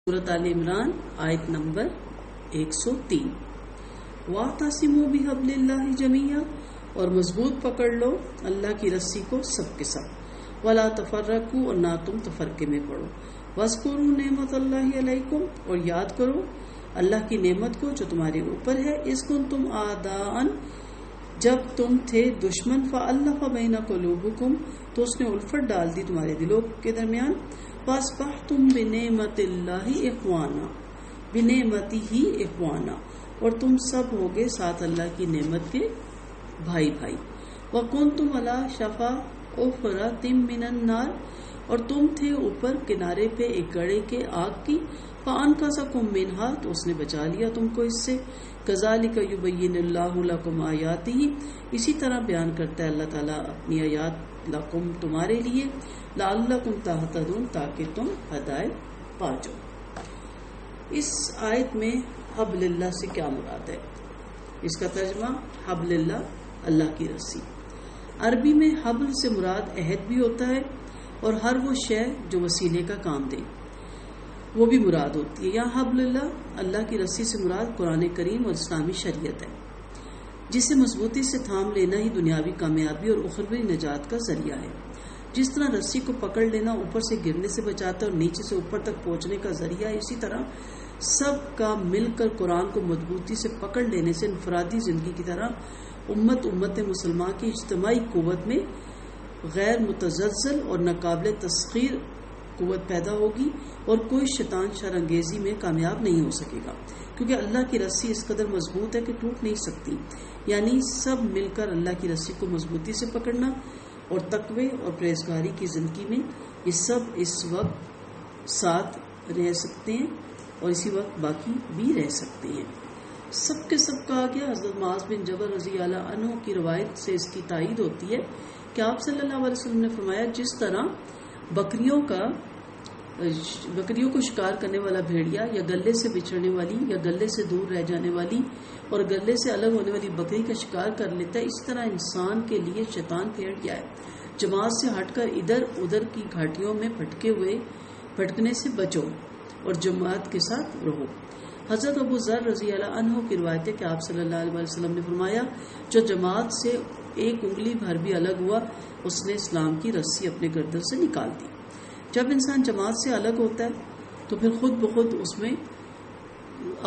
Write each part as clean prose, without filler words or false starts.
سورۃ آل عمران آیت نمبر 103 وَاعْتَصِمُوا بِحَبْلِ اللَّهِ جَمِيعًا اور مضبوط پکڑ لو اللہ کی رسی کو سب کے سب وَلَا تَفَرَّقُوا اور نہ تم تفرقے میں پڑو وَاذْكُرُوا نِعْمَتَ اللَّهِ عَلَيْكُمْ اور یاد کرو اللہ کی نعمت کو جو تمہارے اوپر ہے اِذْ كُنْتُمْ أَعْدَاءً جب تم تھے دشمن فَأَلَّفَ بَيْنَ قُلُوبِكُمْ تو اس نے الفت ڈال دی تمہارے دلوں کے درمیان وَأَصْبَحْتُمْ بِنِعْمَتِ اللَّهِ إِخْوَانًا بِنِعْمَتِهِ إِخْوَانًا اور تم سب ہوگے ساتھ اللہ کی نعمت کے بھائی بھائی وَكُنْتُمْ عَلَى شَفَا حُفْرَةٍ مِّنَ النَّارِ اور تم تھے اوپر کنارے پہ ایک گڑھے کے آگ کی فَأَنْقَذَكُم مِّنْهَا تو اس نے بچا لیا تم کو اس سے كَذَلِكَ يُبَيِّنُ اللَّهُ لَكُمْ آيَاتِهِ اسی طرح بیان کرتا ہے اللہ تعالیٰ اپنی آیات لکم تمہارے لیے لعلکم تہتدون تاکہ تم ہدایت پا جاؤ۔ اس آیت میں حبل اللہ سے کیا مراد ہے؟ اس کا ترجمہ حبل اللہ اللہ کی رسی۔ عربی میں حبل سے مراد عہد بھی ہوتا ہے اور ہر وہ شے جو وسیلے کا کام دے وہ بھی مراد ہوتی ہے۔ یہاں حبل اللہ اللہ کی رسی سے مراد قرآن کریم اور اسلامی شریعت ہے جسے مضبوطی سے تھام لینا ہی دنیاوی کامیابی اور اخروی نجات کا ذریعہ ہے۔ جس طرح رسی کو پکڑ لینا اوپر سے گرنے سے بچاتا ہے اور نیچے سے اوپر تک پہنچنے کا ذریعہ ہے، اسی طرح سب کا مل کر قرآن کو مضبوطی سے پکڑ لینے سے انفرادی زندگی کی طرح امت مسلمان کی اجتماعی قوت میں غیر متزلزل اور ناقابل تسخیر قوت پیدا ہوگی اور کوئی شیطان شر انگیزی میں کامیاب نہیں ہو سکے گا، کیونکہ اللہ کی رسی اس قدر مضبوط ہے کہ ٹوٹ نہیں سکتی۔ یعنی سب مل کر اللہ کی رسی کو مضبوطی سے پکڑنا اور تقوی اور پرہیزگاری کی زندگی میں یہ سب اس وقت ساتھ رہ سکتے ہیں اور اسی وقت باقی بھی رہ سکتے ہیں۔ سب کے سب کہا گیا۔ حضرت معاذ بن جبل رضی اللہ عنہ کی روایت سے اس کی تائید ہوتی ہے کہ آپ صلی اللہ علیہ وسلم نے فرمایا جس طرح بکریوں کو شکار کرنے والا بھیڑیا یا گلے سے بچھڑنے والی یا گلے سے دور رہ جانے والی اور گلے سے الگ ہونے والی بکری کا شکار کر لیتا ہے، اس طرح انسان کے لیے شیطان بھیڑیا ہے۔ جماعت سے ہٹ کر ادھر ادھر کی گھاٹیوں میں بھٹکنے سے بچو اور جماعت کے ساتھ رہو۔ حضرت ابو ذر رضی اللہ عنہ کی روایت ہے کہ آپ صلی اللہ علیہ وسلم نے فرمایا جو جماعت سے ایک انگلی بھر بھی الگ ہوا اس نے اسلام کی رسی اپنے گردن سے نکال دی۔ جب انسان جماعت سے الگ ہوتا ہے تو پھر خود بخود اس میں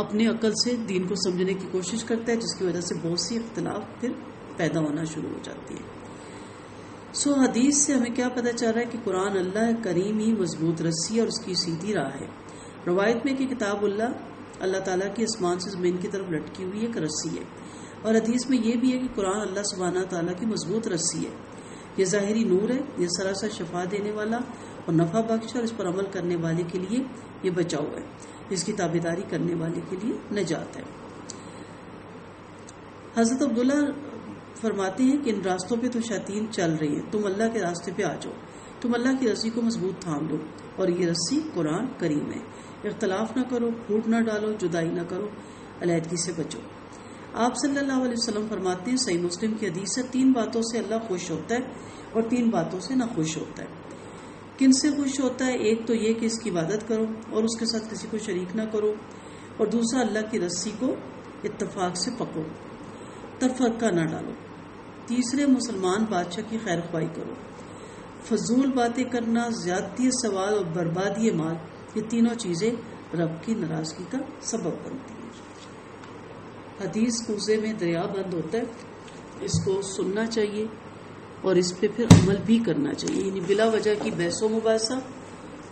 اپنی عقل سے دین کو سمجھنے کی کوشش کرتا ہے، جس کی وجہ سے بہت سی اختلاف پھر پیدا ہونا شروع ہو جاتی ہے۔ حدیث سے ہمیں کیا پتہ چل رہا ہے کہ قرآن اللہ کریم ہی مضبوط رسی اور اس کی سیدھی راہ ہے۔ روایت میں کہ کتاب اللہ تعالیٰ کی آسمان سے زمین کی طرف لٹکی ہوئی ایک رسی ہے، اور حدیث میں یہ بھی ہے کہ قرآن اللہ سبحانہ تعالیٰ کی مضبوط رسی ہے۔ یہ ظاہری نور ہے، یہ سراسر شفا دینے والا اور نفع بخش اور اس پر عمل کرنے والے کے لیے یہ بچاؤ ہے، اس کی تابعداری کرنے والے کے لیے نجات ہے۔ حضرت عبداللہ فرماتے ہیں کہ ان راستوں پہ تو شیاطین چل رہی ہیں، تم اللہ کے راستے پہ آ جاؤ، تم اللہ کی رسی کو مضبوط تھام لو، اور یہ رسی قرآن کریم ہے۔ اختلاف نہ کرو، پھوٹ نہ ڈالو، جدائی نہ کرو، علیحدگی سے بچو۔ آپ صلی اللہ علیہ وسلم فرماتے ہیں، صحیح مسلم کی حدیث ہے، 3 باتوں سے اللہ خوش ہوتا ہے اور 3 باتوں سے ناخوش ہوتا ہے۔ کن سے خوش ہوتا ہے؟ ایک تو یہ کہ اس کی عبادت کرو اور اس کے ساتھ کسی کو شریک نہ کرو، اور دوسرا اللہ کی رسی کو اتفاق سے پکڑو، تفرقہ نہ ڈالو، تیسرے مسلمان بادشاہ کی خیر خواہی کرو۔ فضول باتیں کرنا، زیادتی سوال اور بربادی مال، یہ تینوں چیزیں رب کی ناراضگی کا سبب بنتی ہیں۔ حدیث کوزے میں دریا بند ہوتا ہے، اس کو سننا چاہیے اور اس پہ پھر عمل بھی کرنا چاہیے۔ یعنی بلا وجہ کی بحث و مباحثہ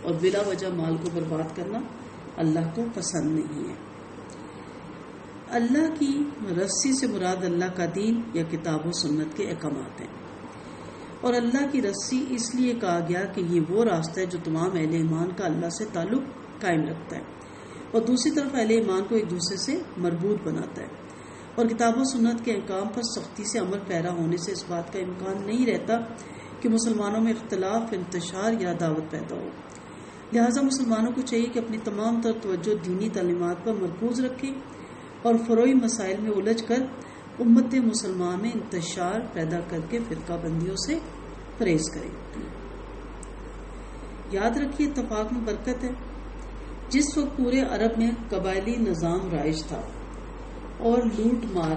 اور بلا وجہ مال کو برباد کرنا اللہ کو پسند نہیں ہے۔ اللہ کی رسی سے مراد اللہ کا دین یا کتاب و سنت کے احکامات ہیں، اور اللہ کی رسی اس لیے کہا گیا کہ یہ وہ راستہ ہے جو تمام اہل ایمان کا اللہ سے تعلق قائم رکھتا ہے اور دوسری طرف اہل ایمان کو ایک دوسرے سے مربوط بناتا ہے، اور کتاب و سنت کے احکام پر سختی سے عمل پیرا ہونے سے اس بات کا امکان نہیں رہتا کہ مسلمانوں میں اختلاف، انتشار یا دعوت پیدا ہو۔ لہٰذا مسلمانوں کو چاہیے کہ اپنی تمام تر توجہ دینی تعلیمات پر مرکوز رکھیں اور فروعی مسائل میں الجھ کر امت مسلمان میں انتشار پیدا کر کے فرقہ بندیوں سے پرہیز کریں۔ یاد رکھیے اتفاق میں برکت ہے، جس وقت پورے عرب میں قبائلی نظام رائج تھا اور لوٹ مار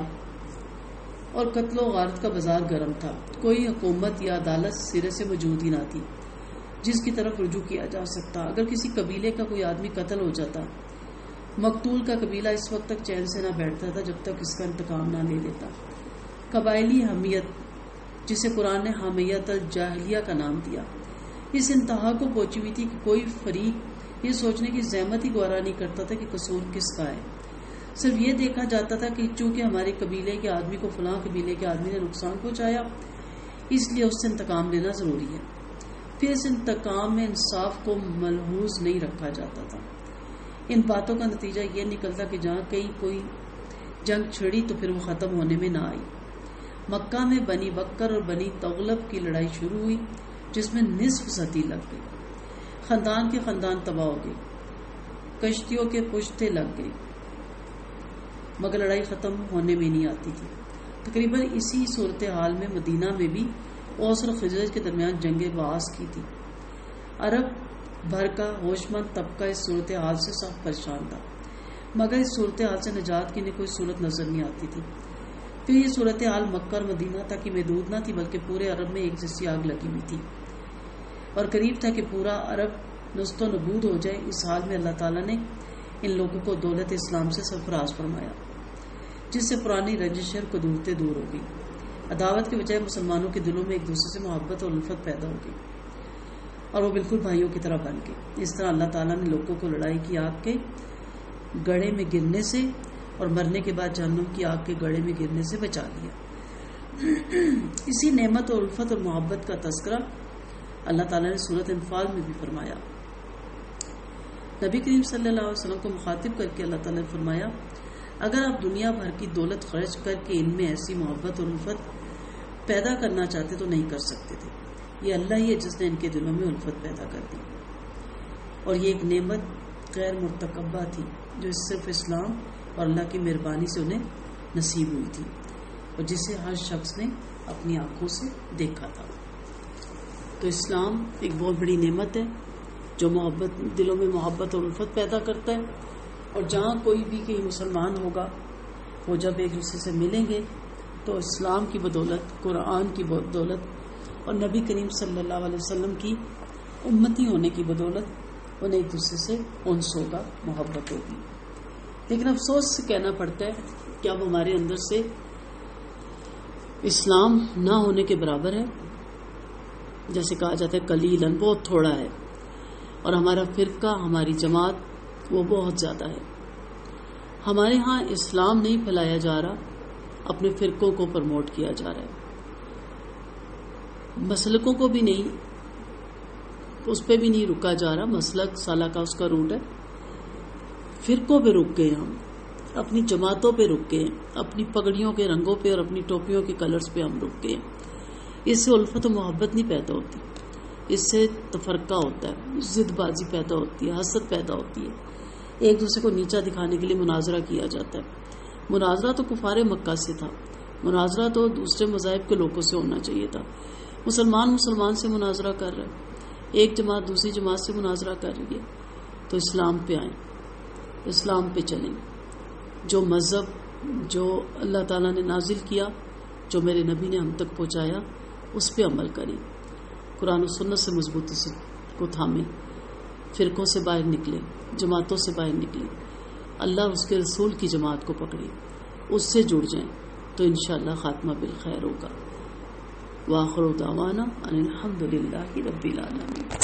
اور قتل و غارت کا بازار گرم تھا، کوئی حکومت یا عدالت سرے سے موجود ہی نہ تھی جس کی طرف رجوع کیا جا سکتا۔ اگر کسی قبیلے کا کوئی آدمی قتل ہو جاتا، مقتول کا قبیلہ اس وقت تک چین سے نہ بیٹھتا تھا جب تک اس کا انتقام نہ لے لیتا۔ قبائلی حمیت، جسے قرآن نے حمیت الجاہلیہ کا نام دیا، اس انتہا کو پہنچی ہوئی تھی کہ کوئی فریق یہ سوچنے کی زحمت ہی گوارا نہیں کرتا تھا کہ قصور کس کا ہے۔ صرف یہ دیکھا جاتا تھا کہ چونکہ ہمارے قبیلے کے آدمی کو فلاں قبیلے کے آدمی نے نقصان پہنچایا، اس لیے اس سے انتقام لینا ضروری ہے۔ پھر اس انتقام میں انصاف کو ملحوظ نہیں رکھا جاتا تھا۔ ان باتوں کا نتیجہ یہ نکلتا کہ جہاں کہیں کوئی جنگ چھڑی تو پھر وہ ختم ہونے میں نہ آئی۔ مکہ میں بنی بکر اور بنی تغلب کی لڑائی شروع ہوئی جس میں نصف صدی لگ گئی، خاندان کے خاندان تباہ ہو گئی، کشتیوں کے پشتے لگ گئی، مگر لڑائی ختم ہونے میں نہیں آتی تھی۔ تقریباً اسی صورتحال میں مدینہ میں بھی اوس اور خزرج کے درمیان جنگ باعث کی تھی۔ عرب بھر کا ہوش مند طبقہ اس صورتحال سے سخت پریشان تھا، مگر اس صورتحال سے نجات کی کوئی صورت نظر نہیں آتی تھی۔ پھر یہ صورتحال مکہ اور مدینہ تک ہی محدود نہ تھی بلکہ پورے عرب میں ایک جیسی آگ لگی ہوئی تھی اور قریب تھا کہ پورا عرب نست و نبود ہو جائے۔ اس حال میں اللہ تعالیٰ نے ان لوگوں کو دولت اسلام سے سرفراز فرمایا، جس سے پرانی رنجش اور قدورتیں دور ہو گئی۔ عداوت کے بجائے مسلمانوں کے دلوں میں ایک دوسرے سے محبت اور الفت پیدا ہو گئی اور وہ بالکل بھائیوں کی طرح بن گئے۔ اس طرح اللہ تعالیٰ نے لوگوں کو لڑائی کی آگ کے گڑھے میں گرنے سے اور مرنے کے بعد جہنم کی آگ کے گڑھے میں گرنے سے بچا لیا۔ اسی نعمت اور الفت اور محبت کا تذکرہ اللہ تعالیٰ نے سورۃ انفال میں بھی فرمایا۔ نبی کریم صلی اللہ علیہ وسلم کو مخاطب کر کے اللہ تعالیٰ نے فرمایا، اگر آپ دنیا بھر کی دولت خرچ کر کے ان میں ایسی محبت اور الفت پیدا کرنا چاہتے تو نہیں کر سکتے تھے۔ یہ اللہ ہی ہے جس نے ان کے دلوں میں الفت پیدا کر دی، اور یہ ایک نعمت غیر مرتکبہ تھی جو صرف اسلام اور اللہ کی مہربانی سے انہیں نصیب ہوئی تھی اور جسے ہر شخص نے اپنی آنکھوں سے دیکھا تھا۔ تو اسلام ایک بہت بڑی نعمت ہے جو دلوں میں محبت اور الفت پیدا کرتا ہے، اور جہاں کوئی بھی کہیں مسلمان ہوگا وہ جب ایک دوسرے سے ملیں گے تو اسلام کی بدولت، قرآن کی بدولت اور نبی کریم صلی اللہ علیہ وسلم کی امتی ہونے کی بدولت انہیں ایک دوسرے سے انس ہوگا، محبت ہوگی۔ لیکن افسوس سے کہنا پڑتا ہے کہ اب ہمارے اندر سے اسلام نہ ہونے کے برابر ہے، جیسے کہا جاتا ہے قلیلاً، بہت تھوڑا ہے، اور ہمارا فرقہ، ہماری جماعت وہ بہت زیادہ ہے۔ ہمارے ہاں اسلام نہیں پھیلایا جا رہا، اپنے فرقوں کو پروموٹ کیا جا رہا ہے، مسلکوں کو بھی نہیں، اس پہ بھی نہیں رکا جا رہا۔ مسلک سالہ کا اس کا روٹ ہے، فرقوں پہ رک گئے ہم، اپنی جماعتوں پہ رک گئے، اپنی پگڑیوں کے رنگوں پہ اور اپنی ٹوپیوں کے کلرز پہ ہم رک گئے۔ اس سے الفت و محبت نہیں پیدا ہوتی، اس سے تفرقہ ہوتا ہے، ضد بازی پیدا ہوتی ہے، حسد پیدا ہوتی ہے، ایک دوسرے کو نیچا دکھانے کے لیے مناظرہ کیا جاتا ہے۔ مناظرہ تو کفار مکہ سے تھا، مناظرہ تو دوسرے مذاہب کے لوگوں سے ہونا چاہیے تھا۔ مسلمان سے مناظرہ کر رہا ہے، ایک جماعت دوسری جماعت سے مناظرہ کر رہی ہے، تو اسلام پہ آئیں، اسلام پہ چلیں، جو مذہب جو اللہ تعالیٰ نے نازل کیا، جو میرے نبی نے ہم تک پہنچایا، اس پہ عمل کریں، قرآن و سنت سے مضبوطی سے کو تھامیں، فرقوں سے باہر نکلیں، جماعتوں سے باہر نکلیں، اللہ اس کے رسول کی جماعت کو پکڑیں، اس سے جڑ جائیں، تو انشاءاللہ خاتمہ بالخیر ہوگا۔ وآخر دعوانا ان الحمد للہ رب العالمین۔